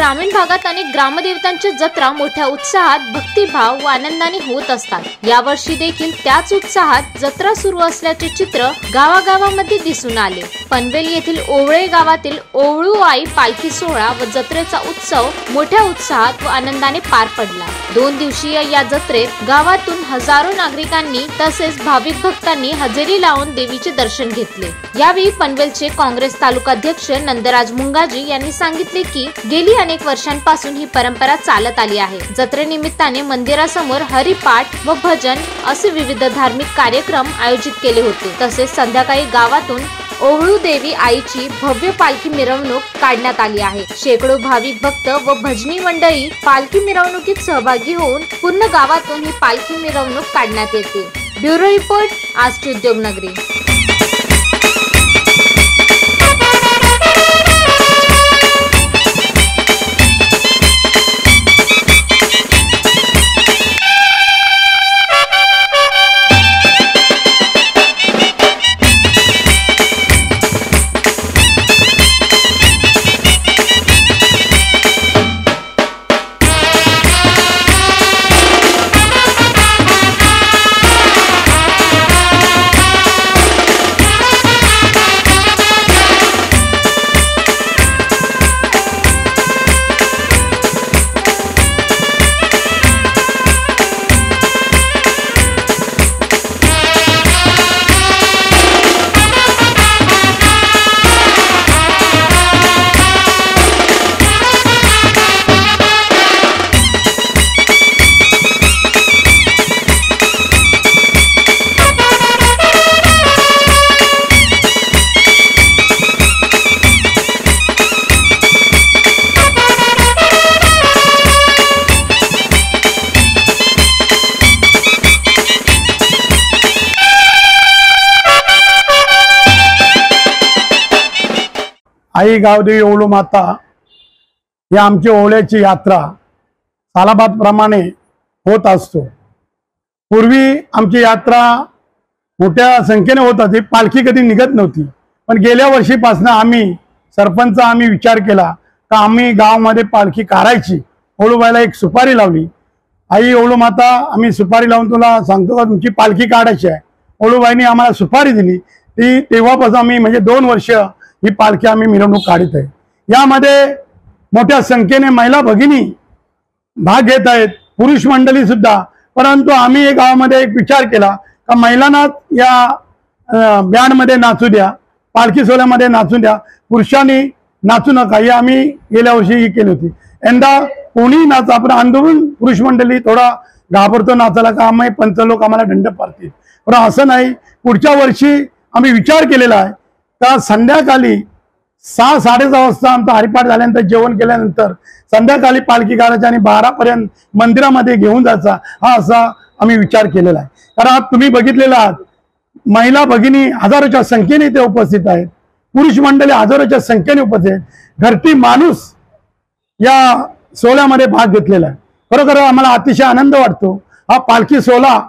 ग्रामीण भागात अनेक ग्रामदेवतांच्या जत्रा मोठ्या उत्साहात, भक्तिभाव व आनंदाने होत असतात। यावर्षी देखील त्याच उत्साहात जत्रा सुरू असल्याचे चित्र गावागावांमध्ये दिसून आले। पनवेल येथील ओवळे गावातील ओवळू आई पालखी सोहळा व जत्रेचा उत्सव मोठ्या उत्साहात व आनंदाने पार पडला। 2 दिवसीय या जत्रेत गावातून हजारो नागरिकांनी तसेच भाविक भक्तांनी हजेरी लावून देवीचे दर्शन घेतले। यावेळी पनवेलचे काँग्रेस तालुका अध्यक्ष नंदराज मुंगाजी यांनी सांगितले की गेली अनेक वर्षांपासून ही परंपरा चालत आली आहे। जत्रेनिमित्ताने मंदिरासमोर हरिपाठ व भजन असे विविध धार्मिक कार्यक्रम आयोजित केले होते। तसेच संध्याकाळी गावातून ओवळू देवी आईची भव्य पालखी मिरवणूक काढण्यात आली आहे। शेकडो भाविक भक्त व भजनी मंडळी पालखी मिरवणुकीत सहभागी होऊन पूर्ण गावातून ही पालखी मिरवणूक काढण्यात येते। ब्युरो रिपोर्ट, आजची उद्योगनगरी। आई गावदेवी ओवळू माता ही आमची ओवळ्याची यात्रा सालाबाद प्रमाणे होत असतो। पूर्वी आमची यात्रा मोठ्या संख्येने होत होती, पालखी कधी निघत नव्हती। पण गेल्या वर्षीपासून आम्ही सरपंच विचार केला का आम्ही गावामध्ये पालखी काढायची। ओवळूबाईला एक सुपारी लावली, आई ओवळू माता आम्ही सुपारी लावून तुला सांगतो का तुमची पालखी काढायची आहे। ओवळूबाईंनी आम्हाला सुपारी दिली, ती तेव्हापासून आम्ही म्हणजे 2 वर्ष ही पालखी आम्ही मिरवणूक काढत आहे। यामध्ये मोठ्या संख्येने महिला भगिनी भाग घेत आहेत, पुरुष मंडळी सुद्धा। परंतु आम्ही एक गावामध्ये एक विचार केला का महिलांना या बँड मध्ये नाचू द्या, पालखी सोहळ्यामध्ये नाचू द्या, पुरुषांनी नाचू नका। हे आम्ही गेल्या वर्षी ही केली होती। यंदा कोणी नाच आपण आंदोलन पुरुष मंडळी थोडा घाबरतो नाचायला का आम्ही पंच लोक आम्हाला दंड पाडतील, पण असं नाही। पुढच्या वर्षी आम्ही विचार केलेला आहे का संध्याकाळी 6-6:30 वाजता आमचा हरिपाठ झाल्यानंतर जेवण केल्यानंतर संध्याकाळी पालखी काढायची आणि 12 पर्यंत मंदिरामध्ये घेऊन जायचा, हा असा आम्ही विचार केलेला आहे। कारण आज तुम्ही बघितलेला आहात महिला भगिनी हजारोच्या संख्येने इथे उपस्थित आहेत, पुरुष मंडळी हजारोच्या संख्येने उपस्थित आहेत। घरटी माणूस या सोहळ्यामध्ये भाग घेतलेला आहे। खरोखर आम्हाला अतिशय आनंद वाटतो। हा पालखी सोहळा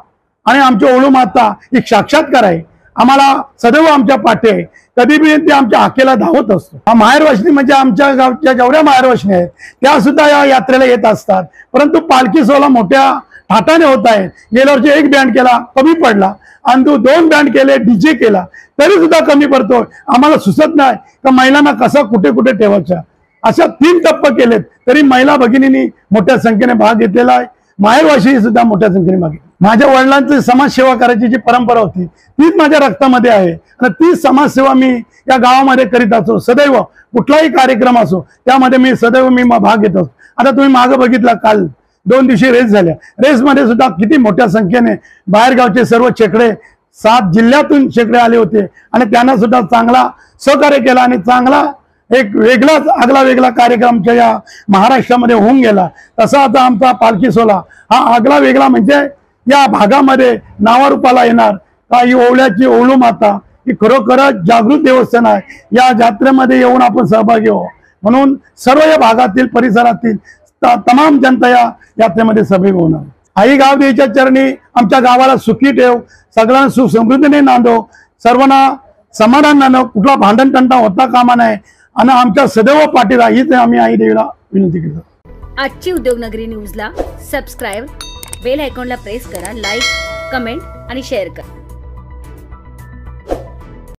आणि आमची ओवळू माता एक साक्षात्कार आहे। आम्हाला सदैव आमच्या पाठी आहे, कधी बी ते आमच्या हाकेला धावत असतो। हा माहेरवाशिनी म्हणजे आमच्या गावच्या जेवढ्या माहेरवाशिनी आहेत त्या सुद्धा या यात्रेला येत असतात। परंतु पालखी सोहळा मोठ्या थाटाने होत आहे। गेल्या वर्षी 1 बँड केला, कमी पडला, आणि 2 बँड केले, डीजे केला, तरी सुद्धा कमी पडतो। आम्हाला सुचत नाही का महिलांना कसं कुठे कुठे ठेवायचं। अशा 3 टप्पे केलेत तरी महिला भगिनींनी मोठ्या संख्येने भाग घेतलेला आहे। माहेरवाशी सुद्धा मोठ्या संख्येने भाग घेतला। माझ्या वडिलांची समाजसेवा करायची जी परंपरा होती तीच माझ्या रक्तामध्ये आहे आणि ती समाजसेवा मी या गावामध्ये करीत असतो। सदैव कुठलाही कार्यक्रम असो त्यामध्ये मी सदैव भाग घेत असतो। आता तुम्ही मागे बघितला, काल 2 दिवशी रेस झाल्या, रेसमध्ये सुद्धा किती मोठ्या संख्येने बाहेरगावचे सर्व शेकडे 7 जिल्ह्यातून शेकडे आले होते आणि त्यांना सुद्धा चांगला सहकार्य केला आणि चांगला एक वेगळाच आगला वेगळा कार्यक्रम या महाराष्ट्रामध्ये होऊन गेला। तसा आता आमचा पालखी सोहळा हा आगला वेगळा म्हणजे या भागामध्ये नावारूपाला येणार का ही ओवळ्याची ओवळू माता ही खरोखरच जागृत देवस्थान आहे। या यात्रेमध्ये येऊन आपण सहभागी हो म्हणून सर्व या भागातील परिसरातील तमाम जनता या यात्रेमध्ये सहभागी होणार। आई गावदेवीच्या चरणी आमच्या गावाला सुखी ठेव, सगळ्यांना सुख समृद्धीने नांदव, सर्वांना समाधान नांदव, कुठला भांडण तंटा होता कामा नये आणि आमच्या सदैव पाठीला हीच आम्ही आई देवीला विनंती करतो. आजची उद्योगनगरी न्यूजला सबस्क्राईब, बेल आयकॉनला प्रेस करा, लाईक, कमेंट आणि शेअर करा.